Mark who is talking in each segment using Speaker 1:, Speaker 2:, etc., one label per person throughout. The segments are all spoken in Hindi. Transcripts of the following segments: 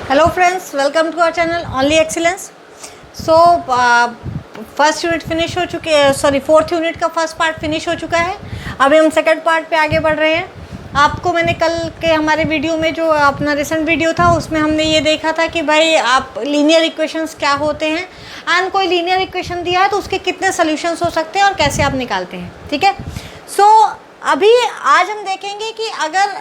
Speaker 1: Hello friends, welcome to our channel only excellence. So first unit finish हो चुके हैं, सॉरी फोर्थ यूनिट का फर्स्ट पार्ट फिनिश हो चुका है। अभी हम सेकंड पार्ट पे आगे बढ़ रहे हैं। आपको मैंने कल के हमारे वीडियो में जो अपना रिसेंट वीडियो था उसमें हमने ये देखा था कि भाई आप लीनियर इक्वेशंस क्या होते हैं एंड कोई लीनियर इक्वेशन दिया है तो उसके कितने सोल्यूशंस हो सकते हैं और कैसे आप निकालते हैं। ठीक है, सो अभी आज हम देखेंगे कि अगर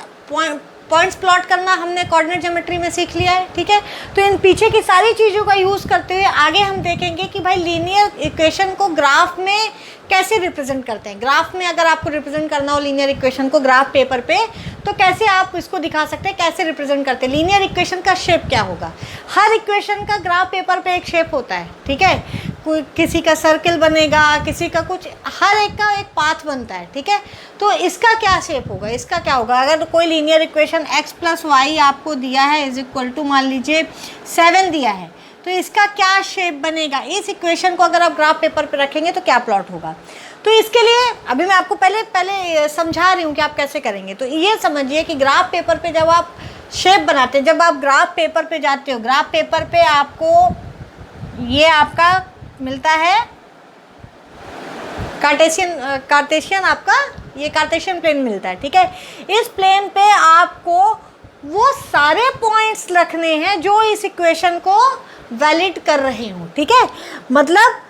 Speaker 1: पॉइंट्स प्लॉट करना हमने कोऑर्डिनेट ज्योमेट्री में सीख लिया है। ठीक है, तो इन पीछे की सारी चीज़ों का यूज़ करते हुए आगे हम देखेंगे कि भाई लीनियर इक्वेशन को ग्राफ में कैसे रिप्रेजेंट करते हैं। ग्राफ में अगर आपको रिप्रेजेंट करना हो लीनियर इक्वेशन को ग्राफ पेपर पे तो कैसे आप इसको दिखा सकते हैं, कैसे रिप्रेजेंट करते हैं, लीनियर इक्वेशन का शेप क्या होगा। हर इक्वेशन का ग्राफ पेपर पे एक शेप होता है। ठीक है, कोई किसी का सर्किल बनेगा, किसी का कुछ, हर एक का एक पाथ बनता है। ठीक है, तो इसका क्या शेप होगा, इसका क्या होगा। अगर कोई लीनियर इक्वेशन x + y आपको दिया है इज इक्वल टू मान लीजिए 7 दिया है, तो इसका क्या शेप बनेगा। इस इक्वेशन को अगर आप ग्राफ पेपर पे रखेंगे तो क्या प्लॉट होगा। तो इसके लिए अभी मैं आपको पहले समझा रही हूँ कि आप कैसे करेंगे। तो ये समझिए कि ग्राफ पेपर पे जब आप शेप बनाते हैं, जब आप ग्राफ पेपर पे जाते हो, ग्राफ पेपर पे आपको ये आपका मिलता है कार्टेशियन आपका ये कार्टेशियन प्लेन मिलता है। ठीक है, इस प्लेन पे आपको वो सारे पॉइंट्स रखने हैं जो इस इक्वेशन को वैलिड कर रहे हो। ठीक है, मतलब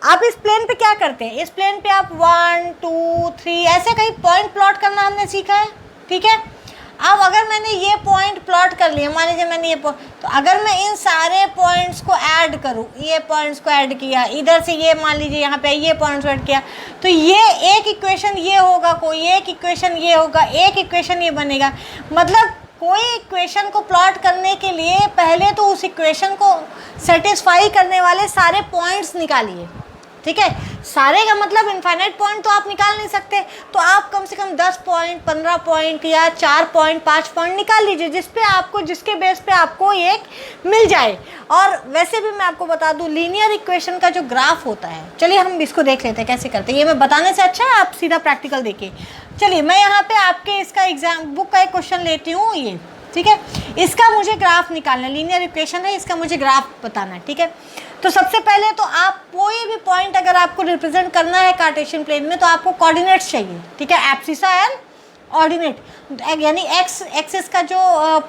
Speaker 1: आप इस प्लेन पे क्या करते हैं, इस प्लेन पे आप 1 2 3 ऐसे कई पॉइंट प्लॉट करना हमने सीखा है। ठीक है, अब अगर मैंने ये पॉइंट प्लॉट कर लिया, मान लीजिए मैंने ये तो अगर मैं इन सारे पॉइंट्स को ऐड करूँ, ये पॉइंट्स को ऐड किया, इधर से ये मान लीजिए यहाँ पे ये पॉइंट्स ऐड किया, तो ये एक इक्वेशन ये होगा, कोई एक इक्वेशन ये होगा, एक इक्वेशन ये बनेगा। मतलब कोई इक्वेशन को प्लॉट करने के लिए पहले तो उस इक्वेशन को सेटिस्फाई करने वाले सारे पॉइंट्स निकालिए। ठीक है, सारे का मतलब इनफाइनाइट पॉइंट तो आप निकाल नहीं सकते, तो आप कम से कम 10 पॉइंट 15 पॉइंट या 4 पॉइंट 5 पॉइंट निकाल लीजिए जिसके बेस पे आपको एक मिल जाए। और वैसे भी मैं आपको बता दूं लीनियर इक्वेशन का जो ग्राफ होता है, चलिए हम इसको देख लेते हैं कैसे करते हैं। ये मैं बताने से अच्छा है आप सीधा प्रैक्टिकल देखिए। चलिए मैं यहाँ पे आपके इसका एग्जाम बुक का एक क्वेश्चन लेती हूँ ये। ठीक है, इसका मुझे ग्राफ निकालना है, लीनियर इक्वेशन है, इसका मुझे ग्राफ बताना है। ठीक है, तो सबसे पहले तो आप कोई भी पॉइंट अगर आपको रिप्रेजेंट करना है कार्टेशियन प्लेन में तो आपको कोऑर्डिनेट्स चाहिए। ठीक है, एब्सिसा एंड ऑर्डिनेट, यानी एक्स एक्सिस का जो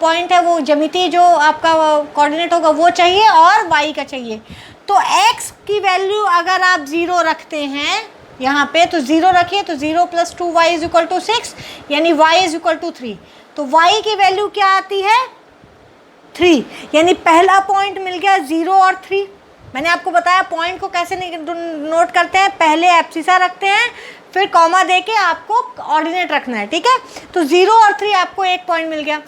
Speaker 1: पॉइंट है वो ज्यामिति जो आपका कोऑर्डिनेट होगा वो चाहिए और वाई का चाहिए। तो एक्स की वैल्यू अगर आप 0 रखते हैं यहाँ पे तो 0 रखिए, तो 0 + 2y = 6 यानी y = 3। तो y की वैल्यू क्या आती है 3, यानी पहला पॉइंट मिल गया 0 और 3। मैंने आपको बताया पॉइंट को कैसे नोट करते हैं, पहले एब्सिसा रखते हैं फिर कॉमा दे के आपको ऑर्डिनेट रखना है। ठीक है, तो 0 और 3 आपको एक पॉइंट मिल गया।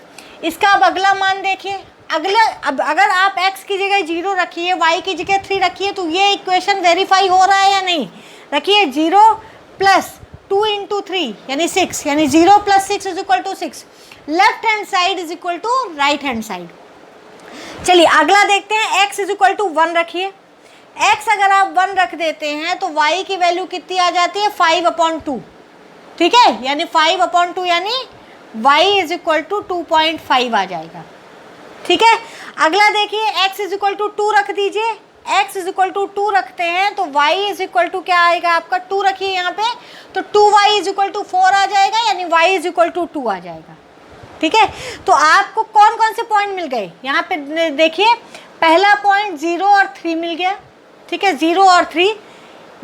Speaker 1: इसका अब अगला मान देखिए, अब अगर आप x की जगह 0 रखिए, y की जगह 3 रखिए तो ये इक्वेशन वेरीफाई हो रहा है या नहीं। रखिए 0 + 2 × 3 यानी 6, यानी 0 + 6 = 6। Left hand side is equal to right hand side. चलिए अगला देखते हैं, x = 1 रखिए। x अगर आप 1 रख देते हैं तो y की वैल्यू कितनी आ जाती है 5/2। ठीक है, यानी 5/2 यानी y = 2.5 आ जाएगा। ठीक है, अगला देखिए x = 2 रख दीजिए। x = 2 रखते हैं तो y = क्या आएगा आपका 2 रखिए यहाँ पे, तो 2y = 4 आ जाएगा, यानी y = 2 आ जाएगा। ठीक है, तो आपको कौन कौन से पॉइंट मिल गए यहाँ पे देखिए, पहला पॉइंट 0 और 3 मिल गया। ठीक है, 0 और 3।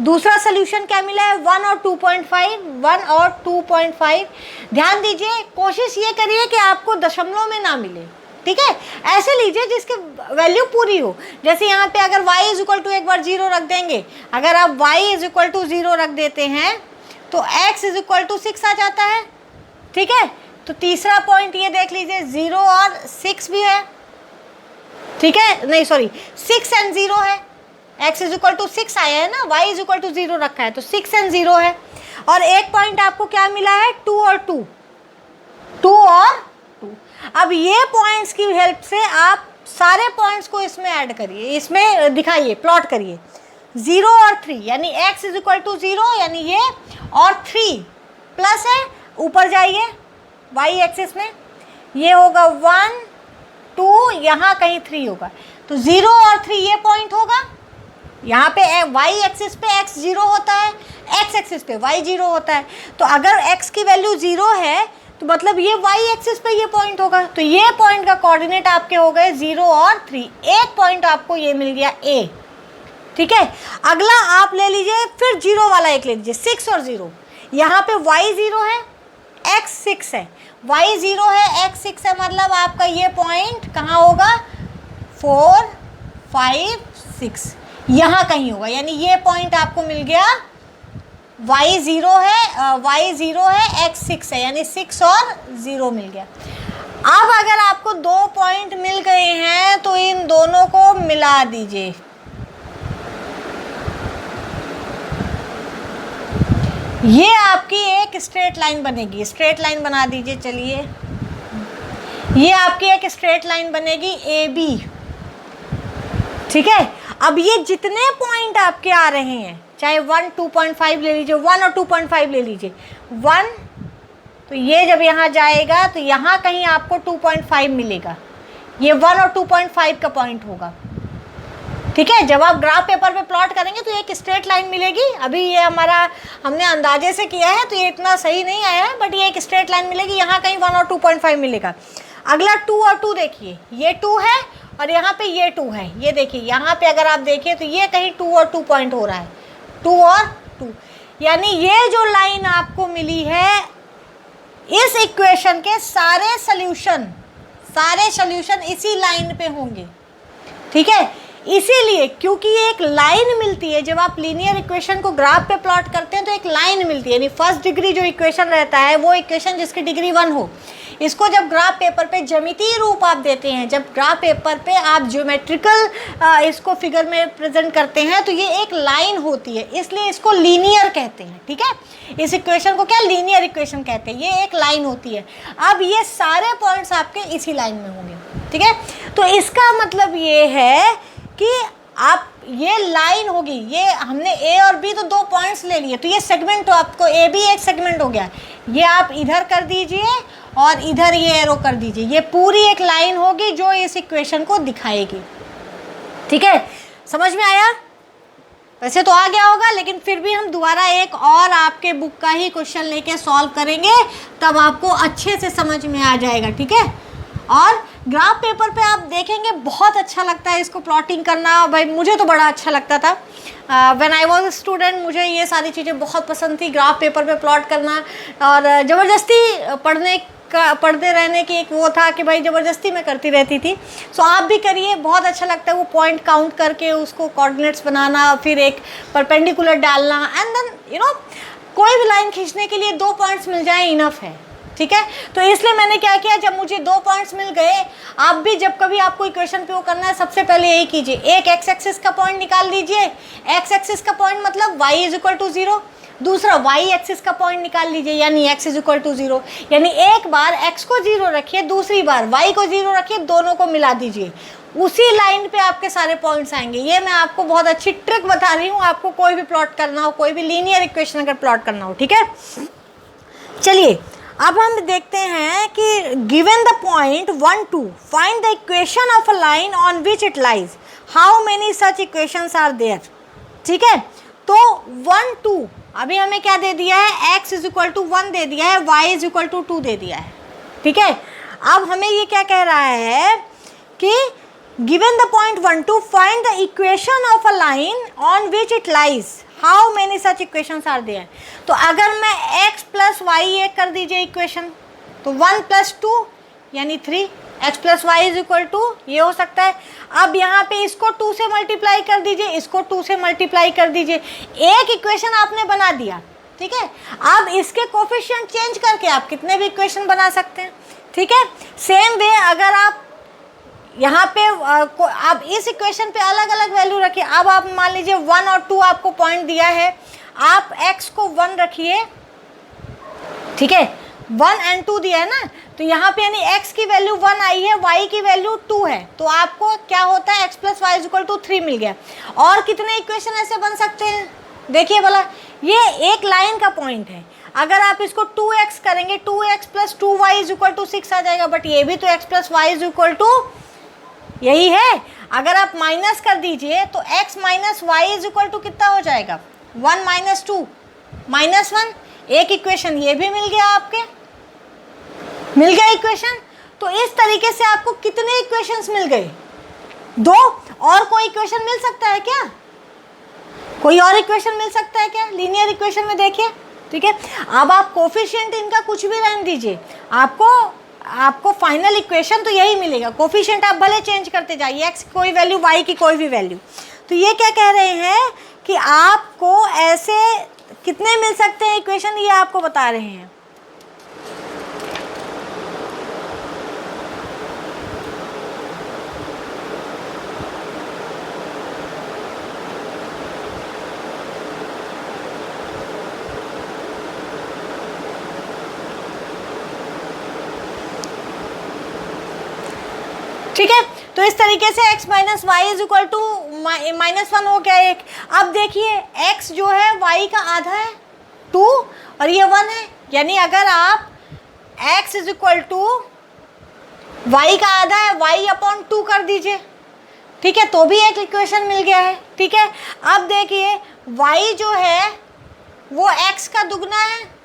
Speaker 1: दूसरा सोल्यूशन क्या मिला है 1 और 2.5, 1 और 2.5। ध्यान दीजिए, कोशिश ये करिए कि आपको दशमलव में ना मिले। ठीक है, ऐसे लीजिए जिसके वैल्यू पूरी हो। जैसे यहाँ पे अगर y = एक बार 0 रख देंगे, अगर आप y = 0 रख देते हैं तो x = 6 आ जाता है। ठीक है, तो तीसरा पॉइंट ये देख लीजिए 0 और 6 भी है। ठीक है, नहीं सॉरी 6 और 0 है, x = 6 आया है ना, y = 0 रखा है तो 6 और 0 है। और एक पॉइंट आपको क्या मिला है 2 और 2। अब ये पॉइंट्स की हेल्प से आप सारे पॉइंट्स को इसमें ऐड करिए, इसमें दिखाइए, प्लॉट करिए। 0 और 3 यानी x = 0 यानी ये, और 3 प्लस है, ऊपर जाइए y एक्सिस में, ये होगा 1 2, यहाँ कहीं 3 होगा, तो 0 और 3 ये पॉइंट होगा। यहाँ पे y एक्सिस पे x 0 होता है, x एक्सिस पे y 0 होता है। तो अगर x की वैल्यू 0 है तो मतलब ये y एक्सिस पे ये पॉइंट होगा। तो ये पॉइंट का कोऑर्डिनेट आपके हो गए 0 और 3, एक पॉइंट आपको ये मिल गया A। ठीक है, अगला आप ले लीजिए फिर 0 वाला एक ले लीजिए, 6 और 0। यहाँ पे y 0 है, x 6 है, y 0 है, x 6 है, मतलब आपका ये पॉइंट कहाँ होगा, 4, 5, 6 यहाँ कहीं होगा। यानी ये पॉइंट आपको मिल गया, y 0 है, x 6 है, यानी 6 और 0 मिल गया। अब अगर आपको 2 पॉइंट मिल गए हैं तो इन दोनों को मिला दीजिए। ये आपकी एक स्ट्रेट लाइन बनेगी, स्ट्रेट लाइन बना दीजिए। चलिए, ये आपकी एक स्ट्रेट लाइन बनेगी AB। ठीक है, अब ये जितने पॉइंट आपके आ रहे हैं, चाहे 1, 2.5 ले लीजिए, 1 और 2.5 ले लीजिए, 1 तो ये जब यहाँ जाएगा तो यहाँ कहीं आपको 2.5 मिलेगा, ये 1 और 2.5 का पॉइंट होगा। ठीक है, जब आप ग्राफ पेपर पे प्लॉट करेंगे तो एक स्ट्रेट लाइन मिलेगी। अभी ये हमने अंदाजे से किया है तो ये इतना सही नहीं आया है, बट ये एक स्ट्रेट लाइन मिलेगी, यहाँ कहीं 1 और 2.5 मिलेगा। अगला 2 और 2 देखिए, ये 2 है और यहाँ पे ये 2 है। ये देखिए यहाँ पे अगर आप देखिए तो ये कहीं 2 और 2 पॉइंट हो रहा है, 2 और 2, यानी ये जो लाइन आपको मिली है, इस इक्वेशन के सारे सॉल्यूशन इसी लाइन पे होंगे। ठीक है, इसीलिए क्योंकि एक लाइन मिलती है, जब आप लीनियर इक्वेशन को ग्राफ पे प्लॉट करते हैं तो एक लाइन मिलती है, यानी फर्स्ट डिग्री जो इक्वेशन रहता है वो इक्वेशन जिसकी डिग्री 1 हो, इसको जब ग्राफ पेपर पे ज्यामितीय रूप आप देते हैं, जब ग्राफ पेपर पे आप ज्योमेट्रिकल इसको फिगर में प्रेजेंट करते हैं तो ये एक लाइन होती है, इसलिए इसको लीनियर कहते हैं। ठीक है, इस इक्वेशन को क्या लीनियर इक्वेशन कहते हैं, ये एक लाइन होती है। अब ये सारे पॉइंट्स आपके इसी लाइन में होंगे। ठीक है, तो इसका मतलब ये है कि आप ये लाइन होगी, ये हमने A और B तो 2 पॉइंट्स ले लिए, तो ये सेगमेंट तो आपको AB एक सेगमेंट हो गया, ये आप इधर कर दीजिए और इधर ये एरो कर दीजिए, ये पूरी एक लाइन होगी जो इस इक्वेशन को दिखाएगी। ठीक है, समझ में आया? वैसे तो आ गया होगा, लेकिन फिर भी हम दोबारा एक और आपके बुक का ही क्वेश्चन लेके सॉल्व करेंगे, तब आपको अच्छे से समझ में आ जाएगा। ठीक है, और ग्राफ पेपर पे आप देखेंगे बहुत अच्छा लगता है इसको प्लॉटिंग करना। भाई मुझे तो बड़ा अच्छा लगता था, व्हेन आई वाज स्टूडेंट मुझे ये सारी चीज़ें बहुत पसंद थी, ग्राफ पेपर पे प्लॉट करना। और ज़बरदस्ती पढ़ते रहने की एक वो था कि भाई ज़बरदस्ती मैं करती रहती थी। सो आप भी करिए, बहुत अच्छा लगता है वो पॉइंट काउंट करके उसको कोऑर्डिनेट्स बनाना, फिर एक परपेंडिकुलर डालना, एंड देन कोई भी लाइन खींचने के लिए 2 पॉइंट्स मिल जाए इनफ है। ठीक है, तो इसलिए मैंने क्या किया, जब मुझे 2 पॉइंट्स मिल गए, आप भी जब कभी आपको इक्वेशन पे वो करना है, सबसे पहले यही कीजिए, एक एक्स एक्सिस का पॉइंट निकाल लीजिए। एक्स एक्सिस का पॉइंट मतलब y = 0, दूसरा y एक्सिस का पॉइंट निकाल लीजिए, यानी x = 0। यानी एक बार x को 0 रखिए, दूसरी बार y को 0 रखिए, दोनों को मिला दीजिए, उसी लाइन पे आपके सारे पॉइंट्स आएंगे। ये मैं आपको बहुत अच्छी ट्रिक बता रही हूँ, आपको कोई भी प्लॉट करना हो, कोई भी लीनियर इक्वेशन अगर प्लॉट करना हो। ठीक है, चलिए अब हम देखते हैं कि given the point 1, 2 find the equation of a line on which it lies, how many such equations are there. ठीक है, तो 1, 2 अभी हमें क्या दे दिया है, x = 1 दे दिया है, y = 2 दे दिया है। ठीक है, अब हमें ये क्या कह रहा है कि given the point 1, 2 find the equation of a line on which it lies, how many such equations are there. तो अगर मैं x + y एक कर दीजिए इक्वेशन, तो 1 + 2 यानी 3, x + y = ये हो सकता है। अब यहाँ पे इसको 2 से मल्टीप्लाई कर दीजिए, इसको 2 से मल्टीप्लाई कर दीजिए, एक इक्वेशन आपने बना दिया। ठीक है, अब इसके कोफिशिएंट चेंज करके आप कितने भी इक्वेशन बना सकते हैं। ठीक है, सेम वे अगर आप यहाँ पे आप इस इक्वेशन पे अलग अलग वैल्यू रखिए। अब आप मान लीजिए 1 और 2 आपको पॉइंट दिया है, आप x को 1 रखिए। ठीक है, 1 और 2 दिया है ना, तो यहाँ पे यानी x की वैल्यू 1 आई है, y की वैल्यू 2 है, तो आपको क्या होता है, x + y = 3 मिल गया। और कितने इक्वेशन ऐसे बन सकते हैं, देखिए भला, ये एक लाइन का पॉइंट है। अगर आप इसको 2x करेंगे, 2x + 2y = 6 आ जाएगा, बट ये भी तो x + y = यही है। अगर आप माइनस कर दीजिए तो x minus y is equal to कितना हो जाएगा, 1 माइनस 2 माइनस 1। एक इक्वेशन ये भी मिल गया, आपके मिल गया इक्वेशन। तो इस तरीके से आपको कितने इक्वेशंस मिल गए, 2। और कोई इक्वेशन मिल सकता है क्या, कोई और इक्वेशन मिल सकता है क्या लीनियर इक्वेशन में, देखिए, ठीक है। अब आप कोफिशिएंट इनका कुछ भी रहने दीजिए, आपको फाइनल इक्वेशन तो यही मिलेगा। कोफिशिएंट आप भले चेंज करते जाइए, एक्स की कोई वैल्यू, वाई की कोई भी वैल्यू। तो ये क्या कह रहे हैं कि आपको ऐसे कितने मिल सकते हैं इक्वेशन, ये आपको बता रहे हैं। ठीक है, तो इस तरीके से x minus y is equal to -1 हो गया एक। अब देखिए x जो है y का आधा है 2 और ये 1 है, यानी अगर आप x is equal to y का आधा है y अपॉन 2 कर दीजिए, ठीक है, तो भी एक इक्वेशन मिल गया है। ठीक है, अब देखिए y जो है वो x का दुगना है,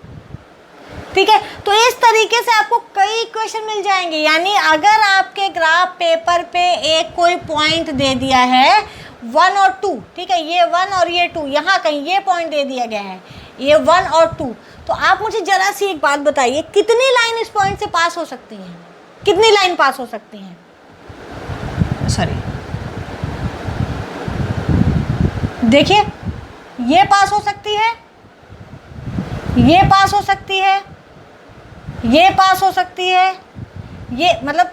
Speaker 1: ठीक है। तो इस तरीके से आपको कई इक्वेशन मिल जाएंगे। यानी अगर आपके ग्राफ पेपर पे एक कोई पॉइंट दे दिया है 1 और 2, ठीक है, ये 1 और ये 2, यहाँ कहीं ये पॉइंट दे दिया गया है, ये 1 और 2, तो आप मुझे जरा सी एक बात बताइए, कितनी लाइन इस पॉइंट से पास हो सकती हैं, कितनी लाइन पास हो सकती हैं, सॉरी, देखिए ये पास हो सकती है, ये पास हो सकती है, ये पास हो सकती है, ये मतलब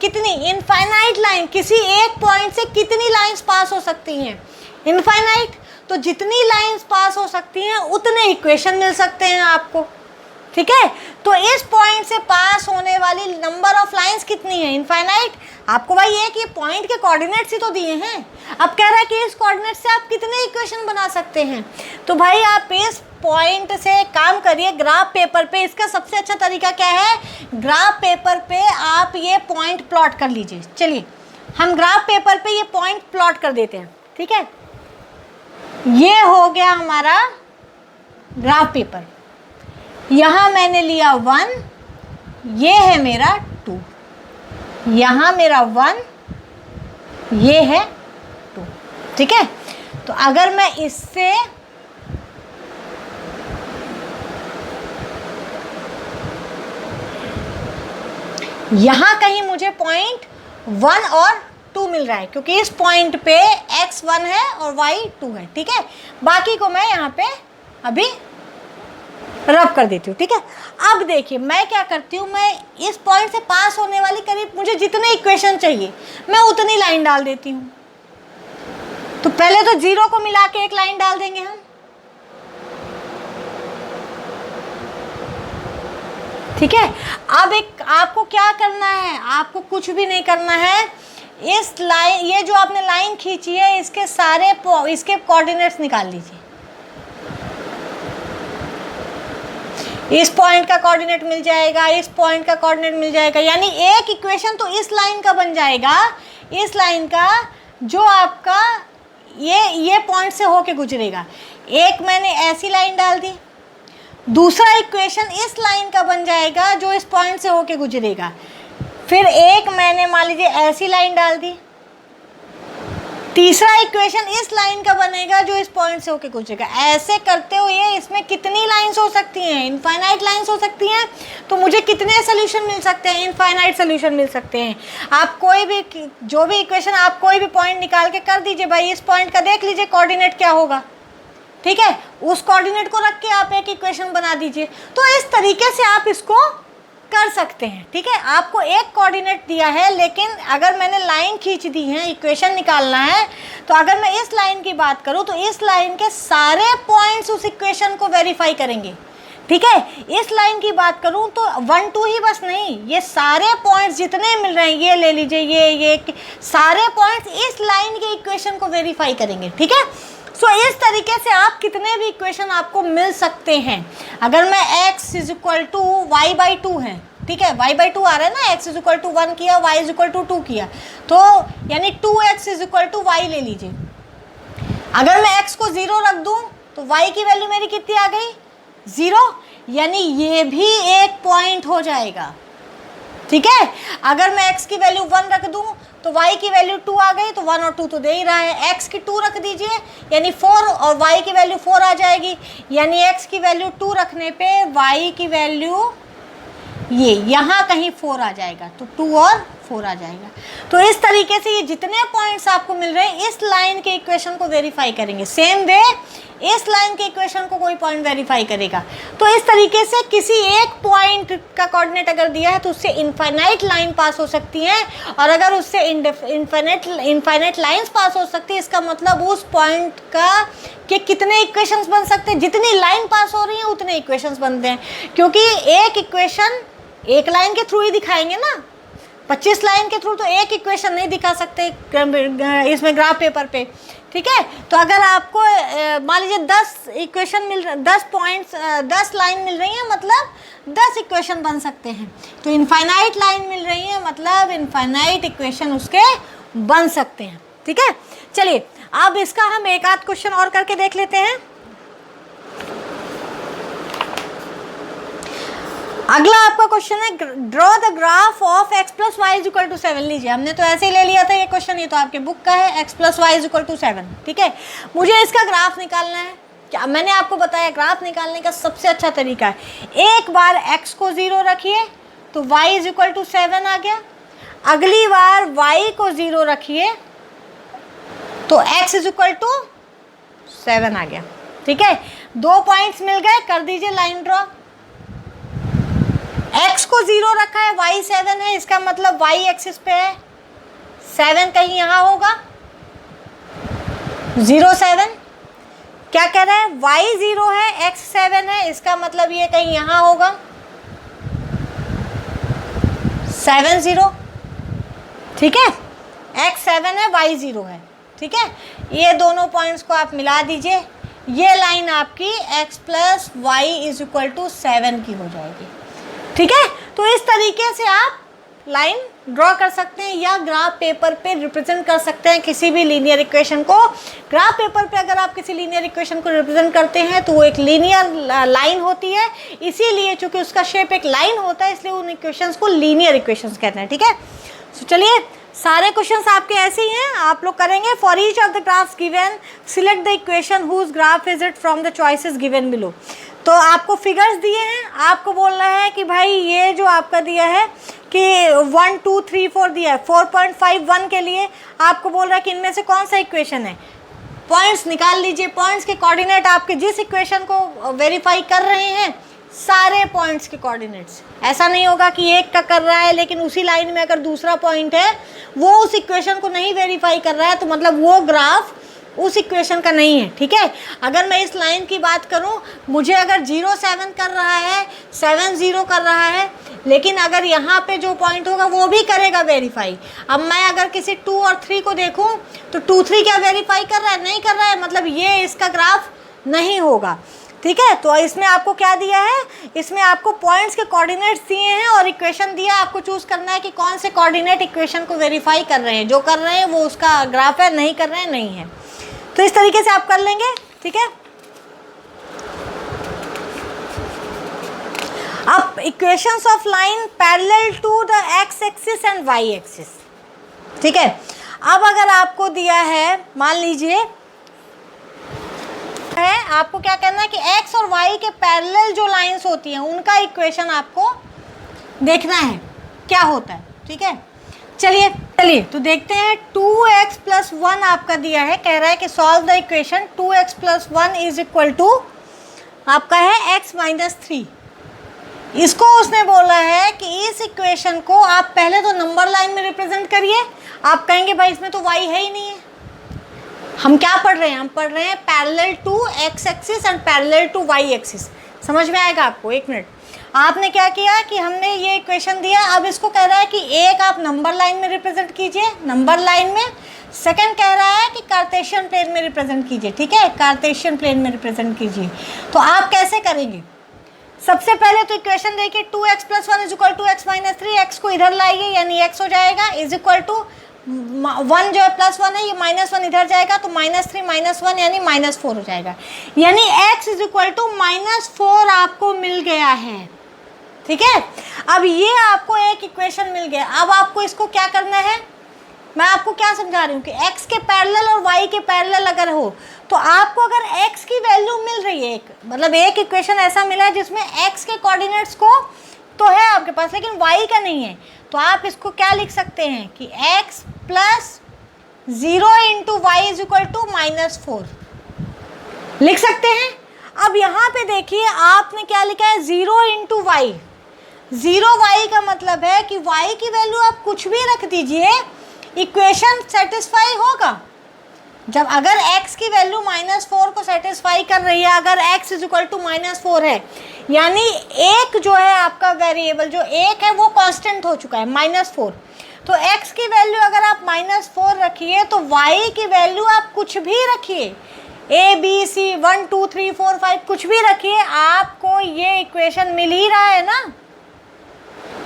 Speaker 1: कितनी इनफाइनाइट लाइन, किसी एक पॉइंट से कितनी लाइंस पास हो सकती हैं, इनफाइनाइट। तो जितनी लाइंस पास हो सकती हैं उतने इक्वेशन मिल सकते हैं आपको, ठीक है। तो इस पॉइंट से पास होने वाली नंबर ऑफ लाइंस कितनी है, इनफाइनाइट। आपको भाई एक ये पॉइंट के कोऑर्डिनेट्स ही तो दिए हैं, अब कह रहा है कि इस कोऑर्डिनेट से आप कितने इक्वेशन बना सकते हैं। तो भाई आप इस पॉइंट से काम करिए ग्राफ पेपर पे। इसका सबसे अच्छा तरीका क्या है, ग्राफ पेपर पे आप ये पॉइंट प्लॉट कर लीजिए। चलिए हम ग्राफ पेपर पे ये पॉइंट प्लॉट कर देते हैं, ठीक है। ये हो गया हमारा ग्राफ पेपर, यहाँ मैंने लिया 1, ये है मेरा 2, यहाँ मेरा 1, ये है 2, ठीक है। तो अगर मैं इससे यहाँ कहीं मुझे पॉइंट 1 और 2 मिल रहा है, क्योंकि इस पॉइंट पे x 1 है और y 2 है, ठीक है। बाकी को मैं यहाँ पे अभी रब कर देती हूँ, ठीक है। अब देखिए मैं क्या करती हूँ, मैं इस पॉइंट से पास होने वाली करीब मुझे जितने इक्वेशन चाहिए मैं उतनी लाइन डाल देती हूँ। तो पहले तो 0 को मिला के एक लाइन डाल देंगे हम, ठीक है। अब एक आपको क्या करना है, आपको कुछ भी नहीं करना है, इस लाइन, ये जो आपने लाइन खींची है इसके सारे इसके कोऑर्डिनेट्स निकाल लीजिए। इस पॉइंट का कोऑर्डिनेट मिल जाएगा, इस पॉइंट का कोऑर्डिनेट मिल जाएगा, यानी एक इक्वेशन तो इस लाइन का बन जाएगा, इस लाइन का जो आपका ये पॉइंट से होके गुजरेगा। एक मैंने ऐसी लाइन डाल दी, दूसरा इक्वेशन इस लाइन का बन जाएगा जो इस पॉइंट से होके गुजरेगा, फिर एक मैंने मान लीजिए ऐसी लाइन डाल दी, तीसरा इक्वेशन इस लाइन का बनेगा जो इस पॉइंट से होके गुजरेगा। ऐसे करते हुए इसमें कितनी लाइंस हो सकती हैं, इनफाइनाइट लाइंस हो सकती हैं। तो मुझे कितने सोल्यूशन मिल सकते हैं, इनफाइनाइट सोल्यूशन मिल सकते हैं। आप कोई भी जो भी इक्वेशन, आप कोई भी पॉइंट निकाल के कर दीजिए, भाई इस पॉइंट का देख लीजिए कोऑर्डिनेट क्या होगा, ठीक है, उस कोऑर्डिनेट को रख के आप एक इक्वेशन बना दीजिए। तो इस तरीके से आप इसको कर सकते हैं, ठीक है। आपको एक कोऑर्डिनेट दिया है, लेकिन अगर मैंने लाइन खींच दी है, इक्वेशन निकालना है, तो अगर मैं इस लाइन की बात करूं तो इस लाइन के सारे पॉइंट्स उस इक्वेशन को वेरीफाई करेंगे, ठीक है। इस लाइन की बात करूं तो 1 2 ही बस नहीं, ये सारे पॉइंट्स जितने मिल रहे हैं, ये ले लीजिए, ये सारे पॉइंट्स इस लाइन के इक्वेशन को वेरीफाई करेंगे, ठीक है। सो इस तरीके से आप कितने भी इक्वेशन आपको मिल सकते हैं। अगर मैं x is equal to y by 2 है, ठीक है, y/2 आ रहा है ना, x इज इक्वल टू 1 किया, y इज इक्वल टू 2 किया, तो यानी 2x is equal to y ले लीजिए। अगर मैं x को 0 रख दूं तो y की वैल्यू मेरी कितनी आ गई, 0, यानी ये भी एक पॉइंट हो जाएगा, ठीक है। अगर मैं x की वैल्यू 1 रख दूं तो y की वैल्यू 2 आ गई, तो 1 और 2 तो दे ही रहा है, x की 2 रख दीजिए यानी 4 और y की वैल्यू 4 आ जाएगी, यानी x की वैल्यू 2 रखने पे y की वैल्यू ये यहाँ कहीं 4 आ जाएगा, तो 2 और 4 आ जाएगा। तो इस तरीके से ये जितने पॉइंट्स आपको मिल रहे हैं इस लाइन के इक्वेशन को वेरीफाई करेंगे, सेम वे इस लाइन के इक्वेशन को कोई पॉइंट वेरीफाई करेगा। तो इस तरीके से किसी एक पॉइंट का कोऑर्डिनेट अगर दिया है तो उससे इनफाइनाइट लाइन पास हो सकती है, और अगर उससे इनफाइनाइट लाइंस पास हो सकती है, इसका मतलब उस पॉइंट का कि कितने इक्वेशंस बन सकते हैं, जितनी लाइन पास हो रही है उतने इक्वेशंस बनते हैं, क्योंकि एक इक्वेशन एक लाइन के थ्रू ही दिखाएंगे ना, 25 लाइन के थ्रू तो एक इक्वेशन नहीं दिखा सकते इसमें ग्राफ पेपर पे, ठीक है। तो अगर आपको मान लीजिए 10 इक्वेशन मिल 10 पॉइंट्स 10 लाइन मिल रही है, मतलब 10 इक्वेशन बन सकते हैं। तो इनफाइनाइट लाइन मिल रही है मतलब इनफाइनाइट इक्वेशन उसके बन सकते हैं, ठीक है। चलिए अब इसका हम एक आध क्वेश्चन और करके देख लेते हैं। अगला आपका क्वेश्चन है draw the graph of x plus y is equal to 7। लीजिए, हमने तो ऐसे ही ले लिया था ये क्वेश्चन, ये तो आपके बुक का है, x plus y is equal to 7, ठीक है। मुझे इसका ग्राफ निकालना है। क्या मैंने आपको बताया, ग्राफ निकालने का सबसे अच्छा तरीका है, एक बार x को 0 रखिए तो y इज इक्वल टू 7 आ गया, अगली बार y को 0 रखिए तो x इज इक्वल टू 7 आ गया, ठीक है। 2 पॉइंट्स मिल गए, कर दीजिए लाइन ड्रॉ। x को 0 रखा है, y 7 है, इसका मतलब y एक्सिस पे है, 7 कहीं यहाँ होगा, 0 7, क्या कह रहा है, y 0 है, x 7 है, इसका मतलब ये कहीं यहाँ होगा, 7 0, ठीक है। x 7 है, y 0 है, ठीक है। ये दोनों पॉइंट्स को आप मिला दीजिए, ये लाइन आपकी x plus y is equal to 7 की हो जाएगी, ठीक है। तो इस तरीके से आप लाइन ड्रॉ कर सकते हैं या ग्राफ पेपर पे रिप्रेजेंट कर सकते हैं किसी भी लीनियर इक्वेशन को। ग्राफ पेपर पे अगर आप किसी लीनियर इक्वेशन को रिप्रेजेंट करते हैं तो वो एक लीनियर लाइन होती है, इसीलिए चूंकि उसका शेप एक लाइन होता है इसलिए उन इक्वेशंस को लीनियर इक्वेशंस कहते हैं, ठीक है। तो चलिए सारे क्वेश्चंस आपके ऐसे ही हैं, आप लोग करेंगे। For each of the graphs given select the equation whose graph is it from the choices given below. तो आपको फिगर्स दिए हैं, आपको बोलना है कि भाई ये जो आपका दिया है कि 1 2 3 4 दिया है, 4.51 के लिए आपको बोल रहा है कि इनमें से कौन सा इक्वेशन है, पॉइंट्स निकाल लीजिए। पॉइंट्स के कोऑर्डिनेट आपके जिस इक्वेशन को वेरीफाई कर रहे हैं सारे पॉइंट्स के कोऑर्डिनेट्स, ऐसा नहीं होगा कि एक का कर rहा है लेकिन उसी लाइन में अगर दूसरा पॉइंट है वो उस इक्वेशन को नहीं वेरीफाई कर रहा है तो मतलब वो ग्राफ उस इक्वेशन का नहीं है, ठीक है। अगर मैं इस लाइन की बात करूं, मुझे अगर 0 7 कर रहा है, 7 0 कर रहा है, लेकिन अगर यहाँ पे जो पॉइंट होगा वो भी करेगा वेरीफाई। अब मैं अगर किसी 2 और 3 को देखूं तो 2 3 क्या वेरीफाई कर रहा है, नहीं कर रहा है, मतलब ये इसका ग्राफ नहीं होगा, ठीक है। तो इसमें आपको क्या दिया है, इसमें आपको पॉइंट्स के कोऑर्डिनेट्स दिए हैं और इक्वेशन दिया, आपको चूज़ करना है कि कौन से कोऑर्डिनेट इक्वेशन को वेरीफाई कर रहे हैं, जो कर रहे हैं वो उसका ग्राफ है, नहीं कर रहे हैं नहीं है। तो इस तरीके से आप कर लेंगे, ठीक है। अब equations of line parallel to the x axis and y axis, ठीक है। अब अगर आपको दिया है, मान लीजिए है, आपको क्या करना है कि x और y के पैरेलल जो लाइंस होती हैं उनका इक्वेशन आपको देखना है क्या होता है, ठीक है। चलिए तो देखते हैं। 2x प्लस 1 आपका दिया है, कह रहा है कि solve the equation 2x plus 1 is equal to आपका है x माइनस 3। इसको उसने बोला है कि इस इक्वेशन को आप पहले तो नंबर लाइन में रिप्रेजेंट करिए। आप कहेंगे भाई इसमें तो y है ही नहीं है, हम क्या पढ़ रहे हैं, हम पढ़ रहे हैं parallel to x axis and parallel to y axis. समझ में आएगा आपको, एक मिनट। आपने क्या किया कि हमने ये इक्वेशन दिया, अब इसको कह रहा है कि एक आप नंबर लाइन में रिप्रेजेंट कीजिए, नंबर लाइन में। सेकंड कह रहा है कि कार्टेशियन प्लेन में रिप्रेजेंट कीजिए, ठीक है, कार्टेशियन प्लेन में रिप्रेजेंट कीजिए। तो आप कैसे करेंगे, सबसे पहले तो इक्वेशन देखिए 2x plus 1 is equal to x minus 3, x को इधर लाइए यानी x हो जाएगा इज इक्वल टू 1 जो है प्लस 1 है, ये माइनस 1 इधर जाएगा तो माइनस 3 माइनस 1 यानी माइनस 4 हो जाएगा, यानी x is equal to minus 4 आपको मिल गया है। ठीक है, अब ये आपको एक इक्वेशन मिल गया। अब आपको इसको क्या करना है, मैं आपको क्या समझा रही हूँ कि x के पैरेलल और y के पैरेलल अगर हो तो आपको अगर x की वैल्यू मिल रही है, एक मतलब एक इक्वेशन ऐसा मिला है जिसमें x के कोऑर्डिनेट्स को तो है आपके पास लेकिन y का नहीं है, तो आप इसको क्या लिख सकते हैं कि x plus 0 into y is equal to minus 4 लिख सकते हैं। अब यहाँ पे देखिए आपने क्या लिखा है 0 इंटू वाई, 0 वाई का मतलब है कि y की वैल्यू आप कुछ भी रख दीजिए इक्वेशन सेटिस्फाई होगा। जब अगर x की वैल्यू माइनस 4 को सेटिस्फाई कर रही है, अगर x is equal to minus 4 है यानी एक जो है आपका वेरिएबल जो एक है वो कांस्टेंट हो चुका है माइनस 4, तो x की वैल्यू अगर आप माइनस 4 रखिए तो y की वैल्यू आप कुछ भी रखिए a b c 1 2 3 4 5 कुछ भी रखिए, आपको ये इक्वेशन मिल ही रहा है ना।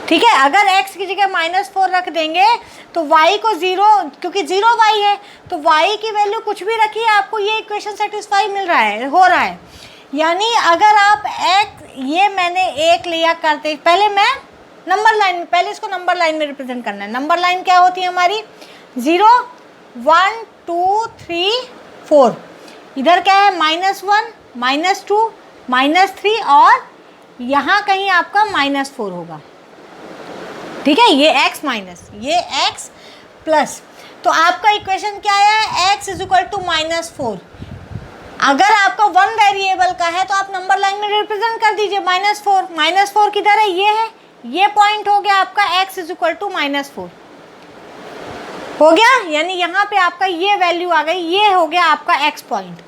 Speaker 1: ठीक है, अगर x की जगह माइनस 4 रख देंगे तो y को 0, क्योंकि 0 y है तो y की वैल्यू कुछ भी रखिए आपको ये इक्वेशन सेटिस्फाई मिल रहा है, हो रहा है। यानी अगर आप x, ये मैंने एक लिया करते, पहले मैं नंबर लाइन में, पहले इसको नंबर लाइन में रिप्रेजेंट करना है। नंबर लाइन क्या होती है हमारी 0 1 2 3 4, इधर क्या है माइनस 1 माइनस 2 माइनस 3 और यहाँ कहीं आपका माइनस 4 होगा। ठीक है, ये x माइनस ये x प्लस, तो आपका इक्वेशन क्या है x is equal to minus 4। अगर आपका 1 वेरिएबल का है तो आप नंबर लाइन में रिप्रेजेंट कर दीजिए माइनस 4, माइनस 4 किधर है, ये है, ये पॉइंट हो गया आपका x is equal to minus 4 हो गया, यानी यहाँ पे आपका ये वैल्यू आ गई, ये हो गया आपका x पॉइंट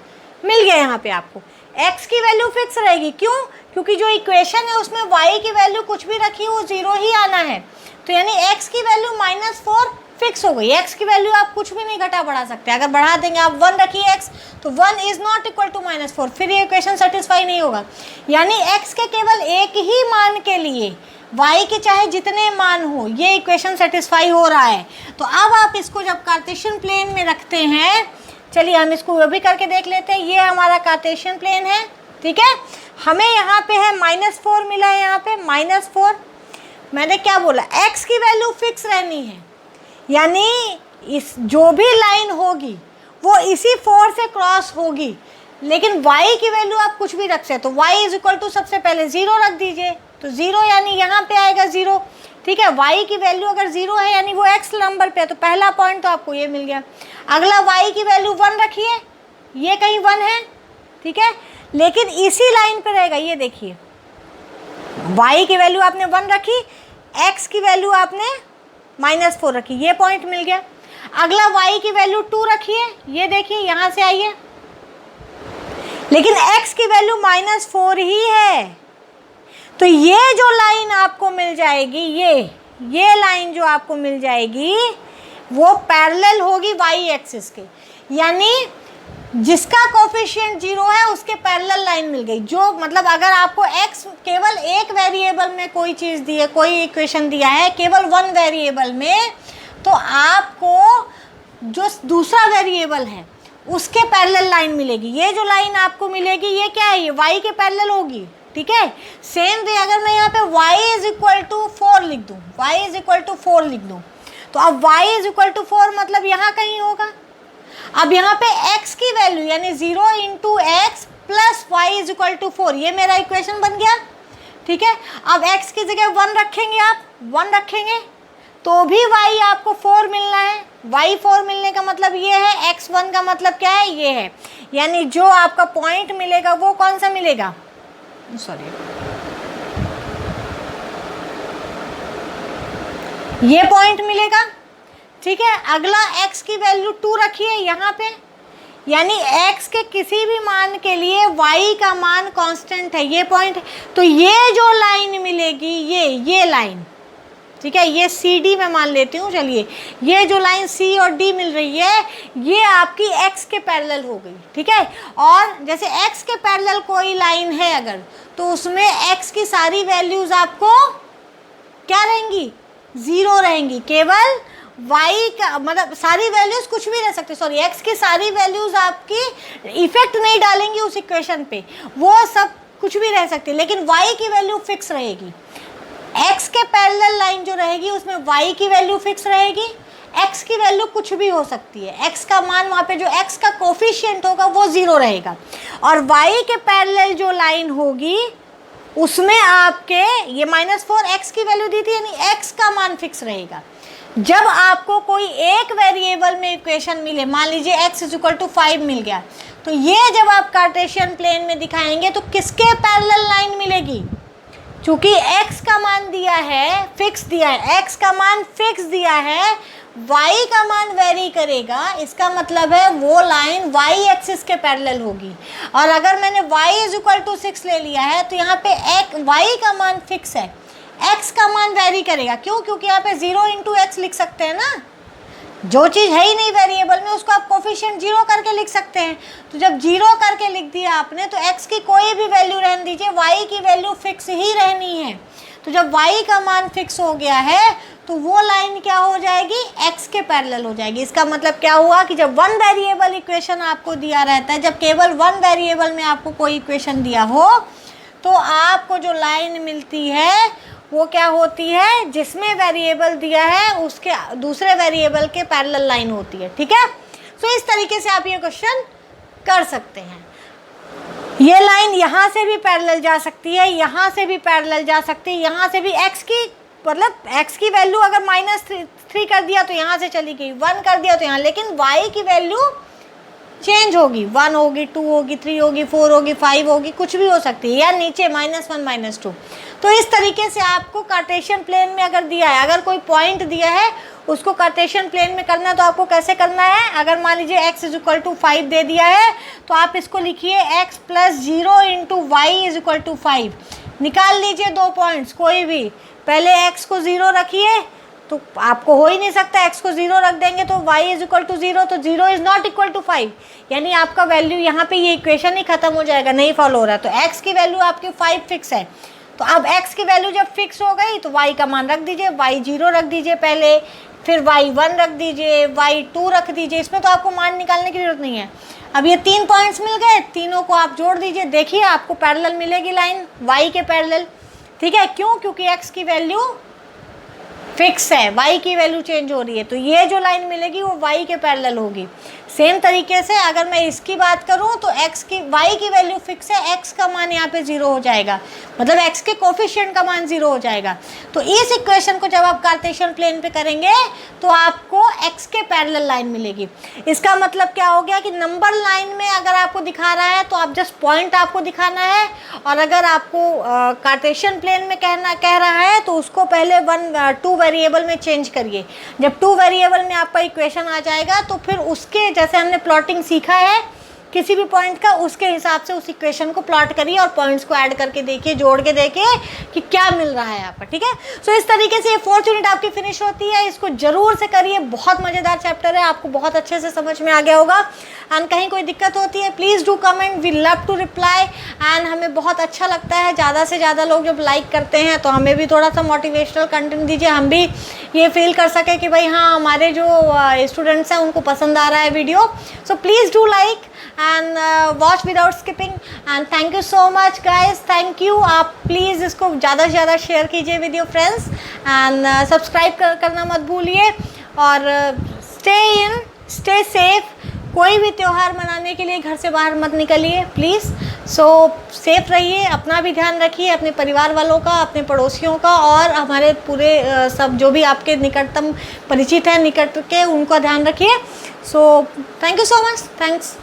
Speaker 1: मिल गया। यहाँ पे आपको x की वैल्यू फिक्स रहेगी, क्यों, क्योंकि जो इक्वेशन है उसमें y की वैल्यू कुछ भी रखी वो 0 ही आना है, तो यानी x की वैल्यू माइनस 4 फिक्स हो गई। x की वैल्यू आप कुछ भी नहीं घटा बढ़ा सकते, अगर बढ़ा देंगे आप 1 रखिए x तो 1 is not equal to minus 4, फिर ये इक्वेशन सेटिस्फाई नहीं होगा। यानी x के केवल एक ही मान के लिए y के चाहे जितने मान हो ये इक्वेशन सेटिस्फाई हो रहा है। तो अब आप इसको जब कार्टेशियन प्लेन में रखते हैं, चलिए हम इसको वो भी करके देख लेते हैं। ये हमारा कार्टेशियन प्लेन है, ठीक है, हमें यहाँ पे है माइनस 4 मिला है, यहाँ पे माइनस 4, मैंने क्या बोला x की वैल्यू फिक्स रहनी है, यानी इस जो भी लाइन होगी वो इसी 4 से क्रॉस होगी, लेकिन y की वैल्यू आप कुछ भी रख सकते, तो y इज इक्वल टू सबसे पहले 0 रख दीजिए, तो 0 यानी यहाँ पे आएगा 0। ठीक है, y की वैल्यू अगर 0 है यानी वो x नंबर पे है, तो पहला पॉइंट तो आपको ये मिल गया। अगला y की वैल्यू 1 रखिए, ये कहीं 1 है, ठीक है, लेकिन इसी लाइन पे रहेगा, ये देखिए y की वैल्यू आपने 1 रखी, x की वैल्यू आपने माइनस 4 रखी, ये पॉइंट मिल गया। अगला y की वैल्यू 2 रखिए, ये देखिए यहाँ से आइए, लेकिन x की वैल्यू माइनस 4 ही है, तो ये जो लाइन आपको मिल जाएगी, ये लाइन जो आपको मिल जाएगी वो पैरेलल होगी y एक्सिस के, यानी जिसका कोफिशिएंट 0 है उसके पैरेलल लाइन मिल गई। जो मतलब अगर आपको x केवल एक वेरिएबल में कोई चीज़ दी है, कोई इक्वेशन दिया है केवल 1 वेरिएबल में, तो आपको जो दूसरा वेरिएबल है उसके पैरेलल लाइन मिलेगी। ये जो लाइन आपको मिलेगी ये क्या है, ये y के पैरेलल होगी। ठीक है, सेम वे अगर मैं यहाँ पे y इज इक्वल टू 4 लिख दूँ, y इज इक्वल टू 4 लिख दूँ, तो अब y इज इक्वल टू 4 मतलब यहाँ कहीं होगा। अब यहाँ पे x की वैल्यू यानी 0 into x plus y is equal to 4, ये मेरा इक्वेशन बन गया। ठीक है, अब x की जगह 1 रखेंगे, आप 1 रखेंगे तो भी y आपको 4 मिलना है, y 4 मिलने का मतलब ये है, x1 का मतलब क्या है, ये है, यानी जो आपका पॉइंट मिलेगा वो कौन सा मिलेगा, सॉरी ये पॉइंट मिलेगा। ठीक है, अगला x की वैल्यू 2 रखिए यहाँ पे, यानी x के किसी भी मान के लिए y का मान कांस्टेंट है, ये पॉइंट है, तो ये जो लाइन मिलेगी ये लाइन, ठीक है, ये सी डी मैं मान लेती हूँ। चलिए, ये जो लाइन सी और डी मिल रही है ये आपकी एक्स के पैरेलल हो गई, ठीक है। और जैसे एक्स के पैरेलल कोई लाइन है अगर, तो उसमें एक्स की सारी वैल्यूज़ आपको क्या रहेंगी, ज़ीरो रहेंगी। केवल y का मतलब सारी वैल्यूज़ कुछ भी रह सकती, सॉरी x की सारी वैल्यूज़ आपकी इफेक्ट नहीं डालेंगी उस इक्वेशन पे, वो सब कुछ भी रह सकती है, लेकिन y की वैल्यू फिक्स रहेगी। x के पैरेलल लाइन जो रहेगी उसमें y की वैल्यू फिक्स रहेगी, x की वैल्यू कुछ भी हो सकती है, x का मान वहाँ पे जो x का कोफिशिएंट होगा वो ज़ीरो रहेगा। और y के पैरेलल जो लाइन होगी उसमें आपके ये -4 x की वैल्यू दी थी, यानी x का मान फिक्स रहेगा। जब आपको कोई एक वेरिएबल में इक्वेशन मिले, मान लीजिए x = 5 मिल गया, तो ये जब आप कार्टेशियन प्लेन में दिखाएंगे तो किसके पैरेलल लाइन मिलेगी, चूँकि x का मान दिया है, फिक्स दिया है, x का मान फिक्स दिया है, y का मान वेरी करेगा, इसका मतलब है वो लाइन y एक्सिस के पैरेलल होगी। और अगर मैंने y = 6 ले लिया है तो यहाँ पे y का मान फिक्स है, x का मान वेरी करेगा। क्यों? क्योंकि यहाँ पे 0 × x लिख सकते हैं ना, जो चीज़ है ही नहीं वेरिएबल में उसको आप कोफिशिएंट 0 करके लिख सकते हैं। तो जब 0 करके लिख दिया आपने तो x की कोई भी वैल्यू रहने दीजिए, y की वैल्यू फिक्स ही रहनी है। तो जब y का मान फिक्स हो गया है तो वो लाइन क्या हो जाएगी, x के पैरेलल हो जाएगी। इसका मतलब क्या हुआ कि जब वन वेरिएबल इक्वेशन आपको दिया रहता है, जब केवल वन वेरिएबल में आपको कोई इक्वेशन दिया हो तो आपको जो लाइन मिलती है वो क्या होती है, जिसमें वेरिएबल दिया है उसके दूसरे वेरिएबल के पैरेलल लाइन होती है, ठीक है। सो इस तरीके से आप ये क्वेश्चन कर सकते हैं। ये लाइन यहाँ से भी पैरेलल जा सकती है, यहाँ से भी पैरेलल जा सकती है, यहाँ से भी x की मतलब x की वैल्यू अगर -3 कर दिया तो यहाँ से चली गई, 1 कर दिया तो यहाँ, लेकिन y की वैल्यू चेंज होगी, 1 होगी, 2 होगी, 3 होगी, 4 होगी, 5 होगी, कुछ भी हो सकती है, या नीचे -1 -2। तो इस तरीके से आपको कार्टेशियन प्लेन में अगर दिया है, अगर कोई पॉइंट दिया है उसको कार्टेशियन प्लेन में करना है तो आपको कैसे करना है, अगर मान लीजिए x = 5 दे दिया है तो आप इसको लिखिए x + 0 × y = 5। निकाल लीजिए दो पॉइंट्स कोई भी, पहले x को 0 रखिए तो आपको हो ही नहीं सकता, x को 0 रख देंगे तो y = 0, तो 0 इज़ नॉट इक्वल टू 5, यानी आपका वैल्यू यहाँ पे ये इक्वेशन ही खत्म हो जाएगा, नहीं फॉलो हो रहा। तो x की वैल्यू आपकी 5 फिक्स है, तो अब x की वैल्यू जब फिक्स हो गई तो y का मान रख दीजिए, y 0 रख दीजिए पहले, फिर y 1 रख दीजिए, y 2 रख दीजिए, इसमें तो आपको मान निकालने की जरूरत नहीं है। अब ये 3 पॉइंट्स मिल गए, तीनों को आप जोड़ दीजिए, देखिए आपको पैरेलल मिलेगी लाइन y के पैरेलल, ठीक है। क्यों? क्योंकि x की वैल्यू फिक्स है, y की वैल्यू चेंज हो रही है, तो ये जो लाइन मिलेगी वो y के पैरेलल होगी। सेम तरीके से अगर मैं इसकी बात करूं तो y की वैल्यू फिक्स है, x का मान यहाँ पे 0 हो जाएगा, मतलब x के कोफिशिएंट का मान 0 हो जाएगा। तो इस इक्वेशन को जब आप कार्टेशियन प्लेन पे करेंगे तो आपको x के पैरेलल लाइन मिलेगी। इसका मतलब क्या हो गया कि नंबर लाइन में अगर आपको दिखा रहा है तो आप जस्ट पॉइंट आपको दिखाना है, और अगर आपको कार्टेशियन प्लेन में कह रहा है तो उसको पहले 2 वेरिएबल में चेंज करिए। जब 2 वेरिएबल में आपका इक्वेशन आ जाएगा तो फिर उसके जैसे हमने प्लॉटिंग सीखा है किसी भी पॉइंट का, उसके हिसाब से उस इक्वेशन को प्लॉट करिए और पॉइंट्स को ऐड करके देखिए, जोड़ के देखिए कि क्या मिल रहा है यहाँ पर, ठीक है। सो इस तरीके से ये 4th यूनिट आपकी फिनिश होती है। इसको जरूर से करिए, बहुत मज़ेदार चैप्टर है, आपको बहुत अच्छे से समझ में आ गया होगा। एंड कहीं कोई दिक्कत होती है please do comment, we love to reply. And हमें बहुत अच्छा लगता है ज़्यादा से ज़्यादा लोग जब लाइक करते हैं, तो हमें भी थोड़ा सा मोटिवेशनल कंटेंट दीजिए, हम भी ये फील कर सके कि भाई हाँ हमारे जो स्टूडेंट्स हैं उनको पसंद आ रहा है video. So please do like and watch without skipping and thank you so much guys, thank you। आप प्लीज़ इसको ज़्यादा से ज़्यादा शेयर कीजिए with your friends and subscribe करना मत भूलिए, और स्टे सेफ। कोई भी त्यौहार मनाने के लिए घर से बाहर मत निकलिए प्लीज़। सो सेफ रहिए, अपना भी ध्यान रखिए, अपने परिवार वालों का, अपने पड़ोसियों का, और हमारे पूरे सब जो भी आपके निकटतम परिचित हैं निकट के, उनका ध्यान रखिए। So thank you so much, thanks.